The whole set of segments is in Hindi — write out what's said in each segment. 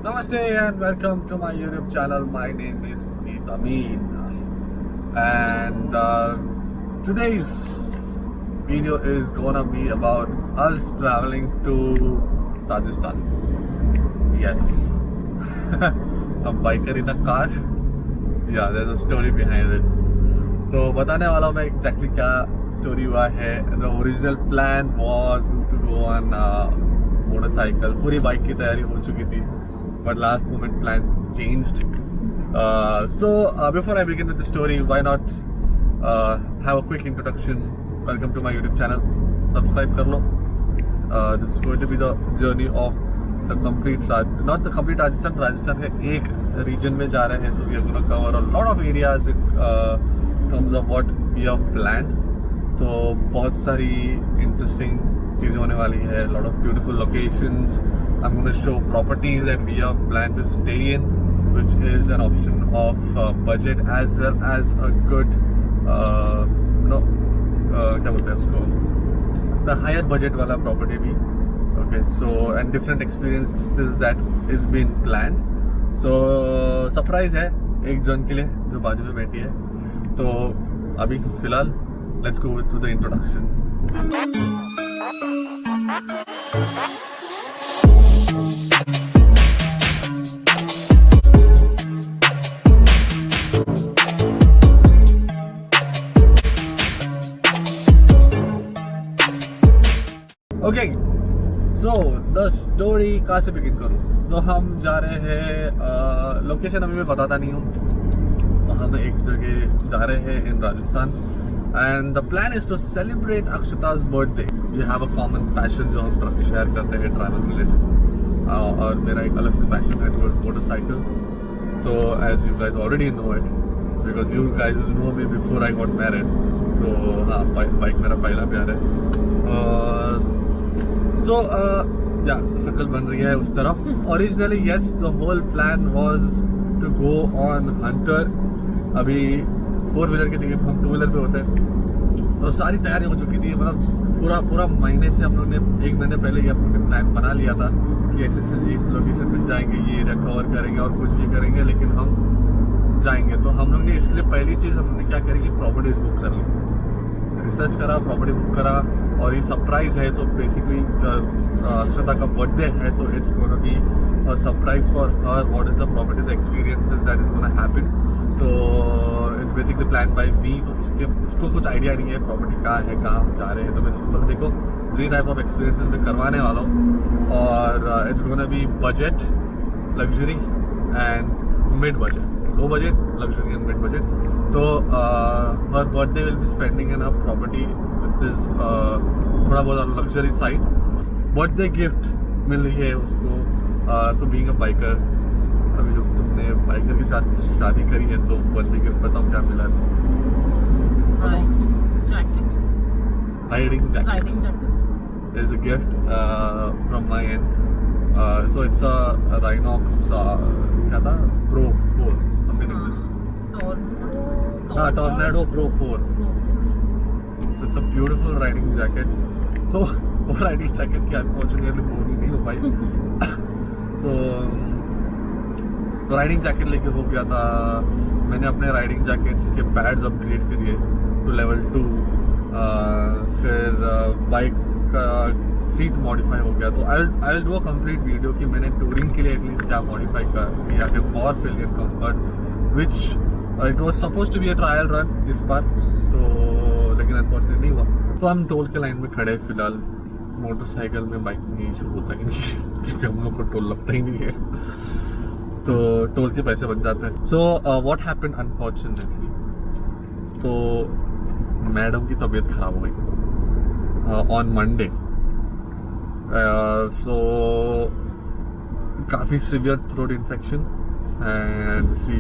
Namaste and welcome to my YouTube channel. My name is Amin, and today's video is gonna be about us traveling to Rajasthan. Yes, a biker in a car. Yeah, there's a story behind it. तो बताने वाला हूँ मैं exactly क्या story हुआ है. The original plan was to go on motorcycle. पूरी बाइक की तैयारी हो चुकी थी. But last moment plan changed. So before I begin with the story, why not have a quick introduction? Welcome to my YouTube channel. Subscribe कर लो. This is going to be the journey of the complete not the complete Rajasthan. Rajasthan के एक region में जा रहे हैं. So we are going to cover a lot of areas in terms of what we have planned. तो बहुत सारी interesting चीज़ें होने वाली है. Lot of beautiful locations. I'm going to show properties that we have planned to stay in, which is an option of budget as well as a good, क्या बोलते हैं उसको, the higher budget वाला property भी. Okay, so and different experiences that is been planned. So surprise है एक जन के लिए जो बाजू में बैठी है. तो अभी फिलहाल let's go to the introduction. Okay, so the story कहाँ से begin करूँ? तो हम जा रहे हैं, लोकेशन अभी मैं बताता नहीं हूँ. तो हम एक जगह जा रहे हैं in Rajasthan, and the plan is to celebrate Akshita's birthday. We have a common passion जो हम शेयर करते हैं travel related, और मेरा एक अलग से passion है towards motorcycle. तो as you guys already know it, because you guys know me before I got married. तो हाँ, बाइक मेरा पहला प्यार है. So yeah, शक्ल बन रही है उस तरफ. Originally yes, the whole plan was to go on Hunterr. अभी 4-wheeler की जगह हम 2-wheeler पे होते हैं. तो सारी तैयारी हो चुकी थी. मतलब पूरा महीने से हम लोग ने, एक महीने पहले ही हम लोग ने प्लान बना लिया था कि ऐसे इस लोकेशन पे जाएंगे, ये एरिया कवर करेंगे और कुछ भी करेंगे, लेकिन हम जाएंगे. तो हम लोग ने इसके लिए पहली चीज़ हमने क्या करी कि प्रॉपर्टीज बुक कर ली. रिसर्च करा, प्रॉपर्टी बुक करा, और ये सरप्राइज है. सो बेसिकली अक्षता का बर्थडे है, तो it's gonna be a surprise for her. What is the property, the experiences that is gonna happen. तो इट्स बेसिकली प्लान बाय मी. तो उसको कुछ आइडिया नहीं है प्रॉपर्टी कहाँ है, कहाँ हम जा रहे हैं. तो मैंने उसको बोला देखो 3 टाइप ऑफ एक्सपीरियंसेस मैं करवाने वाला हूँ, और it's gonna be budget, luxury and mid budget. Low budget, luxury and mid budget. तो her birthday will be spending in a property which is थोड़ा बहुत लग्जरी साइड. बर्थडे गिफ्ट मिल रही है उसको. सो बीइंग अ बाइकर, अभी जो तुमने बाइकर के साथ शादी करी है, तो बर्थडे गिफ्ट बताओ क्या मिला है? Riding jacket is a gift from my end. So it's a Rhinox क्या था, Pro 4, something like this. Tornado Pro 4. So it's a beautiful riding jacket. तो वो राइडिंग जैकेट की अनफॉर्चुनेटली पूरी नहीं हो पाई. तो राइडिंग जैकेट लेके हो गया था. मैंने अपने राइडिंग जैकेट्स के पैड्स अपग्रेड करिए टू लेवल 2. फिर बाइक का सीट मॉडिफाई हो गया. तो I will do a complete video कि मैंने टूरिंग के लिए एटलीस्ट क्या मॉडिफाई किया है for pillion comfort, which it was suppose to be a trial run इस बार. तो लेकिन अनफॉर्चुनेटली नहीं हुआ. तो हम टोल के लाइन में खड़े. फिलहाल मोटरसाइकिल में, बाइक में इशू होता ही नहीं है क्योंकि हम लोग को टोल लगता ही नहीं है. तो टोल के पैसे बच जाते हैं. सो व्हाट हैपेंड अनफॉर्चुनेटली, तो मैडम की तबीयत खराब हो गई ऑन मंडे. सो काफ़ी severe throat infection, and she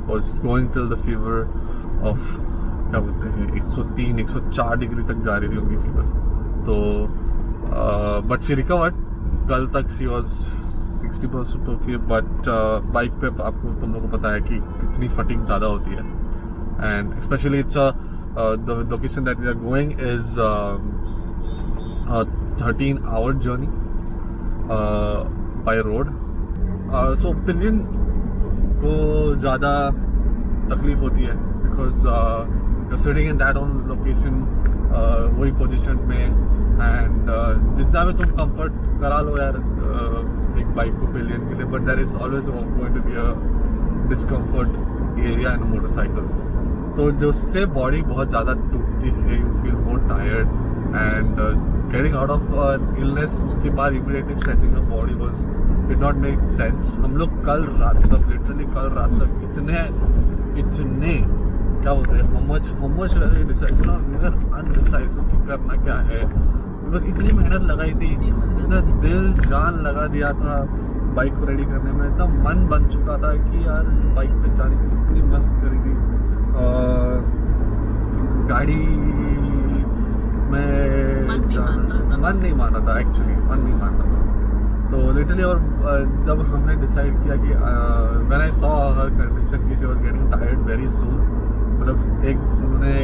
was going till the fever of क्या बोलते हैं 103-104 डिग्री तक जा रही थी उनकी फीवर. तो बट शी रिकवर्ड. कल तक she was 60% okay. But bike पे आपको, तुम लोगों को पता है कि कितनी फटिंग ज़्यादा होती है. And specially it's the location that we are going is 13-hour journey by road. So pillion को ज़्यादा तकलीफ होती है because you sitting in that on location, वही पोजीशन में, एंड जितना भी तुम कंफर्ट करा लो यार एक बाइक को पिलियन के लिए, but there is always going to be a discomfort area in motorcycle. तो जिससे बॉडी बहुत ज़्यादा टूटती है, you feel more tired and getting out of illness, उसके बाद immediately stretching your body was did not make sense. हम लोग कल रात तक, लिटरली कल रात तक इतने क्या बोलते हैं, हमच अनडिसाइसिव कि करना क्या है, बस इतनी मेहनत लगाई थी, इतना दिल जान लगा दिया था बाइक को रेडी करने में, इतना मन बन चुका था कि यार बाइक पे जाने की इतनी मस्त करी थी। गाड़ी में मन नहीं मान रहा था, एक्चुअली मन नहीं मान रहा था। तो लिटरली और जब हमने डिसाइड किया कि when I saw her condition कि she was getting tired very soon, मतलब एक उन्होंने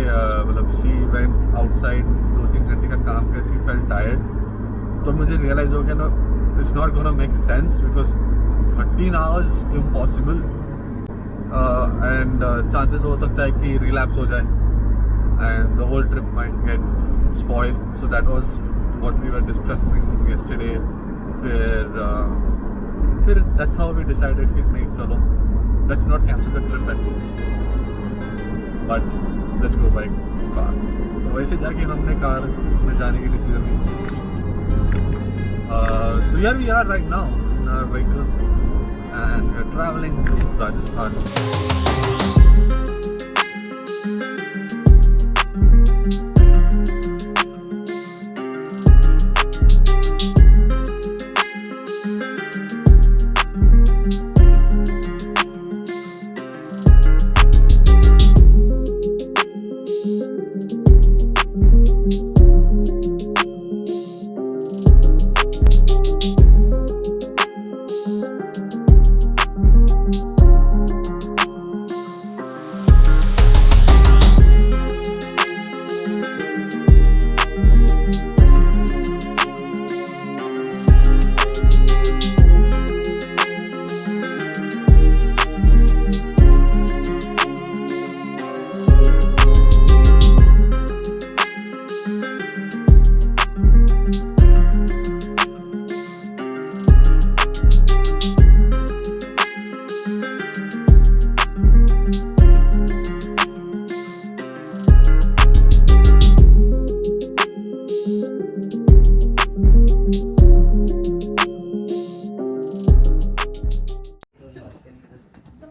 मतलब शी वेंट आउटसाइड 2-3 घंटे का काम कर, शी फेल्ट टायर्ड, तो मुझे रियलाइज हो गया ना it's not gonna make sense because 13 hours impossible, and chances हो सकता है कि रिलैप्स हो जाए and the whole trip might get spoiled. So that was what we were discussing yesterday. फिर दैट्स हाउ वी डिसाइडेड कि नहीं चलो let's not cancel the trip at least, but let's go by car. तो वैसे जाके हमने कार में जाने की डिसीजन ली। So here we are right now in our vehicle and we're traveling to Rajasthan.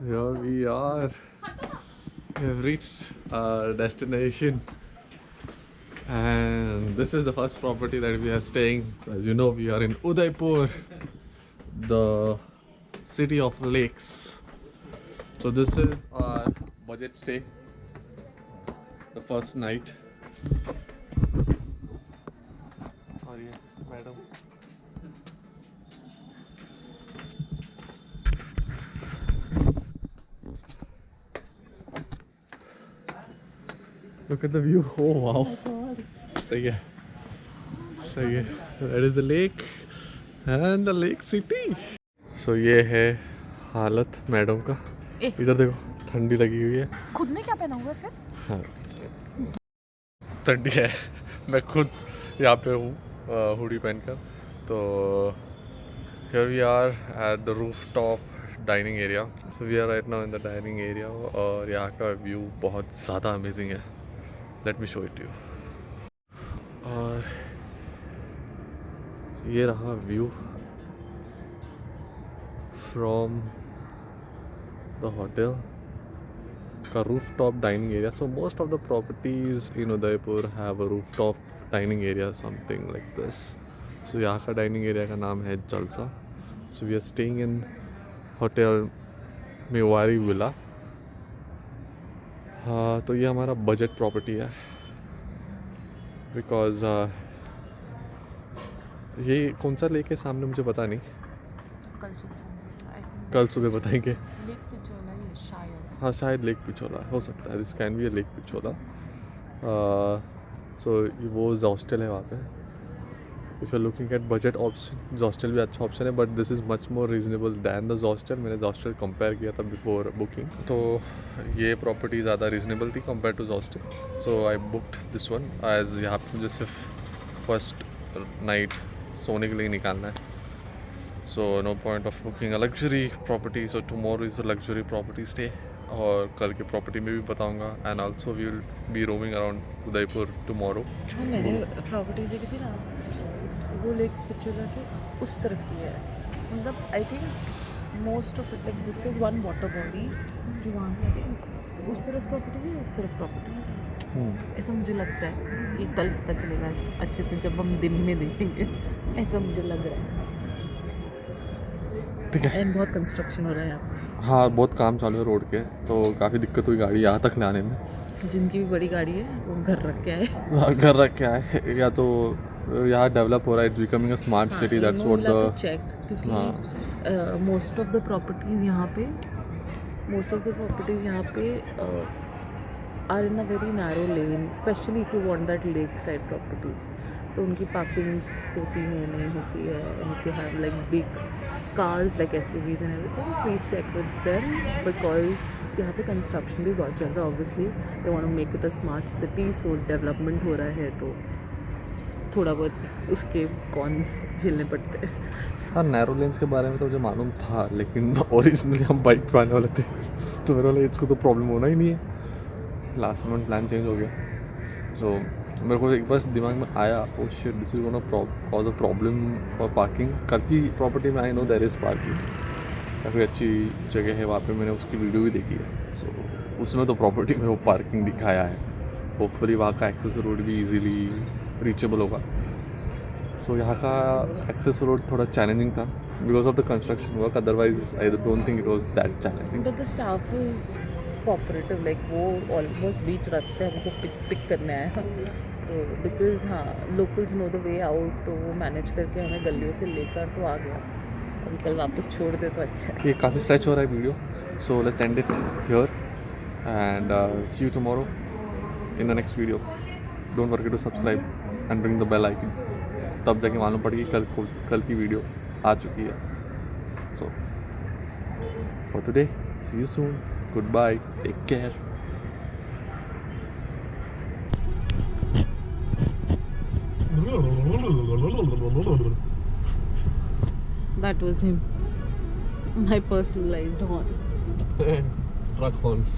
Here we are. We have reached our destination, and this is the first property that we are staying. So as you know, we are in Udaipur, the city of lakes. So this is our budget stay, the first night. और ये madam look at the view. Oh wow, सही है, सही है. That is the lake and the lake city. So ये है हालत मैडम का. इधर देखो, ठंडी लगी हुई है. खुद ने क्या पहना हुआ है फिर? हाँ, ठंडी है. मैं खुद यहाँ पे हूँ हुडी पहनकर. तो here we are at the rooftop dining area. So we are right now in the dining area और यहाँ का व्यू बहुत ज़्यादा अमेजिंग है. Let me show it to you. और ये रहा व्यू from the hotel का rooftop dining area. So most of the properties in Udaipur have a rooftop dining area, something like this. So यहाँ का dining area का नाम है जलसा. So we are staying in hotel Mewari villa. हाँ, तो ये हमारा बजट प्रॉपर्टी है बिकॉज ये कौन सा लेक है सामने मुझे पता नहीं. कल सुबह बताएंगे. लेक पिछोला ही है शायद. हाँ शायद लेक पिछोला हो सकता है. This can be a lake Pichola. So वो हॉस्टल है वहाँ पे. If you looking at budget option hostel भी अच्छा ऑप्शन है, but this is much more reasonable than the hostel. मैंने हॉस्टल कंपेयर किया था बिफोर बुकिंग, तो ये प्रॉपर्टी ज़्यादा रीजनेबल थी compare to hostel. So I booked this one as यहाँ पे मुझे सिर्फ फर्स्ट नाइट सोने के लिए निकालना है. So no point of booking a luxury property. So tomorrow is a luxury property stay. और कल की प्रॉपर्टी में भी बताऊंगा. And also we will be roaming around Udaipur tomorrow. मैंने प्रॉपर्टी देखी थी ना, वो लेक पिचोला के उस तरफ की है. मतलब I think most of it like this is one water body जो वहाँ पे उस तरफ प्रॉपर्टी है, इस तरफ प्रॉपर्टी है. ऐसा मुझे लगता है. ये कल पता चलेगा अच्छे से जब हम दिन में देखेंगे. ऐसा मुझे लग रहा है. ठीक है. एंड बहुत कंस्ट्रक्शन हो रहा है यहाँ पे. हाँ, बहुत काम चालू है रोड के, तो काफ़ी दिक्कत हुई गाड़ी यहाँ तक लाने में. जिनकी भी बड़ी गाड़ी है वो घर रख के आए. हाँ, घर रख के आए. या तो यहाँ डेवलप हो रहा है, it's becoming a smart city. That's what the check. क्योंकि मोस्ट ऑफ द प्रॉपर्टीज़ यहाँ पे are in a very narrow lane, specially if you want that lake side properties. तो उनकी पार्किंग्स होती है, नहीं होती है. And if you have like big cars like SUVs and everything, please check with them, because यहाँ पे कंस्ट्रक्शन भी बहुत चल रहा है. Obviously they want to make it a smart city, so development हो रहा है, तो थोड़ा बहुत उसके कॉन्स झेलने पड़ते हैं. हाँ, नैरो लेंस के बारे में तो मुझे मालूम था, लेकिन ओरिजिनली हम बाइक पे आने वाले थे, तो मेरे वाले इसको तो प्रॉब्लम होना ही नहीं है. लास्ट मोमेंट प्लान चेंज हो गया. सो मेरे को एक बार दिमाग में आया, oh shit, this is gonna cause a problem for parking. कल की प्रॉपर्टी में I know there is parking, काफ़ी अच्छी जगह है वहाँ पे. मैंने उसकी वीडियो भी देखी है. सो उसमें तो प्रॉपर्टी में वो पार्किंग दिखाया है. होपफुली वहाँ का एक्सेस रोड भी इजीली रीचेबल होगा. सो यहाँ का एक्सेस रोड थोड़ा चैलेंजिंग था because of the construction work. Otherwise I don't think it was that challenging. But the staff is cooperative. Like वो ऑलमोस्ट बीच रास्ते हमको पिक करने आया है. तो बिकॉज हाँ, locals know the way out, तो वो मैनेज करके हमें गलियों से लेकर तो आ गया. अभी कल वापस छोड़ दे तो अच्छा है. ये काफ़ी स्ट्रेच हो रहा है video, so let's end it here and see you tomorrow in the next video. Don't forget to subscribe and ring the bell icon. तब जाके मालूम पड़ेगी कल की वीडियो आ चुकी है. So for today, see you soon. Goodbye, take care. That was him. My personalized horn. Truck horns.